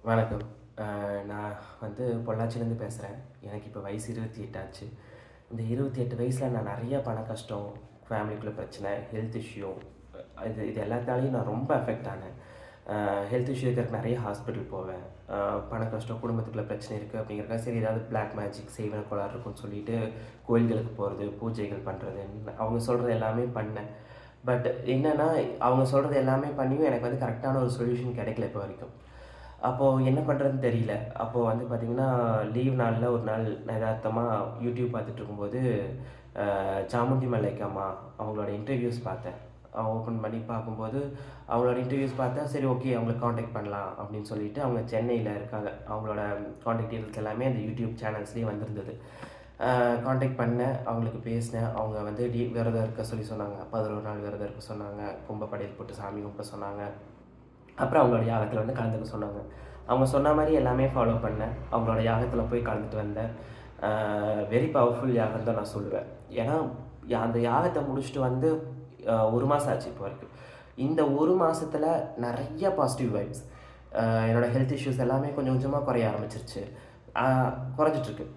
வணக்கம். நான் பொள்ளாச்சிலேருந்து பேசுகிறேன். எனக்கு இப்போ வயசு 28 ஆச்சு. இந்த 28 வயசில நான் நிறைய பண கஷ்டம், ஃபேமிலிக்குள்ள பிரச்சனை, ஹெல்த் இஷ்யூ இது இது எல்லாத்தாலையும் நான் ரொம்ப அஃபெக்ட் ஆனேன். ஹெல்த் இஷ்யூ இருக்கிறதுக்கு நிறைய ஹாஸ்பிட்டல் போவேன். பண கஷ்டம், குடும்பத்துக்குள்ள பிரச்சனை இருக்குது அப்படிங்கிறக்காக சரி ஏதாவது பிளாக் மேஜிக் செய்வன கோளாறு இருக்குன்னு சொல்லிட்டு கோயில்களுக்கு போகிறது, பூஜைகள் பண்ணுறது, அவங்க சொல்கிறது எல்லாமே பண்ணேன். பட் என்னென்னா, அவங்க சொல்கிறது எல்லாமே பண்ணியும் எனக்கு கரெக்டான ஒரு சொல்யூஷன் கிடைக்கல இப்போ வரைக்கும். அப்போது என்ன பண்ணுறதுன்னு தெரியல. அப்போது பார்த்தீங்கன்னா, லீவ் நாள்ல ஒரு நாள் நான் எதார்த்தமா யூடியூப் பார்த்துட்டு இருக்கும்போது, சாமுண்டி மல்லைக்கு அம்மா அவங்களோட இன்டர்வியூஸ் பார்த்தேன். ஓப்பன் பண்ணி பார்க்கும்போது, அவங்களோட இன்டர்வியூஸ் பார்த்தா, சரி ஓகே அவங்கள காண்டாக்ட் பண்ணலாம் அப்படின்னு சொல்லிட்டு, அவங்க சென்னையில இருக்காங்க. அவங்களோட காண்டாக்ட் டீட்டெயில்ஸ் எல்லாமே அந்த யூடியூப் சேனல்ஸ்லேயே வந்திருந்தது. காண்டாக்ட் பண்ணேன், அவங்களுக்கு பேசினேன். அவங்க விரதம் இருக்க சொல்லி சொன்னாங்க. 11 நாள் விரதம் இருக்க சொன்னாங்க. கும்ப படையல் போட்டு சாமி கும்பிட சொன்னாங்க. அப்புறம் அவங்களோட யாகத்தில் கலந்துக்க சொன்னாங்க. அவங்க சொன்ன மாதிரி எல்லாமே ஃபாலோ பண்ணேன். அவங்களோட யாகத்தில் போய் கலந்துட்டு வந்தேன். வெரி பவர்ஃபுல் யாகம்னு தான் நான் சொல்லுவேன். ஏன்னா அந்த யாகத்தை முடிச்சுட்டு 1 மாதம் ஆச்சு இப்போ வரைக்கும். இந்த 1 மாதத்துல நிறைய பாசிட்டிவ் வைப்ஸ். என்னோடய ஹெல்த் இஷ்யூஸ் எல்லாமே கொஞ்சம் கொஞ்சமாக குறைய ஆரம்பிச்சிருச்சு. குறைஞ்சிட்ருக்கு.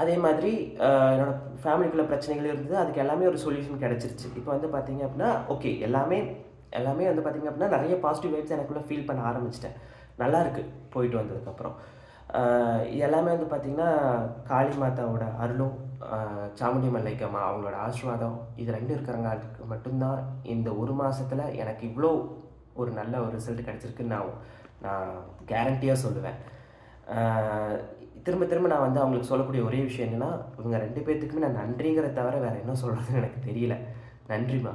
அதே மாதிரி என்னோடய ஃபேமிலிக்குள்ள பிரச்சனைகள் இருந்தது. அதுக்கு எல்லாமே ஒரு சொல்யூஷன் கிடச்சிருச்சு. இப்போ பார்த்தீங்க அப்படின்னா, ஓகே எல்லாமே எல்லாமே பார்த்தீங்க அப்படின்னா, நிறைய பாசிட்டிவ் வைப்ஸ் எனக்குள்ளே ஃபீல் பண்ண ஆரம்பிச்சிட்டேன். நல்லாயிருக்கு போயிட்டு வந்ததுக்கப்புறம். இது எல்லாமே பார்த்தீங்கன்னா, காளி மாதாவோட அருளும், சாமுண்டி மல்லைக்கு அம்மா அவங்களோட ஆசீர்வாதம் இது 2 இருக்கிறங்காட்டிக்கு மட்டும்தான் இந்த 1 மாதத்துல எனக்கு இவ்வளோ ஒரு நல்ல ஒரு ரிசல்ட் கிடச்சிருக்குன்னு நான் நான் கேரண்டியாக சொல்லுவேன். திரும்ப திரும்ப நான் அவங்களுக்கு சொல்லக்கூடிய ஒரே விஷயம் என்னென்னா, இவங்க 2 பேத்துக்குமே நான் நன்றிங்கிறத தவிர வேறு என்ன சொல்கிறதுன்னு எனக்கு தெரியல. நன்றிம்மா.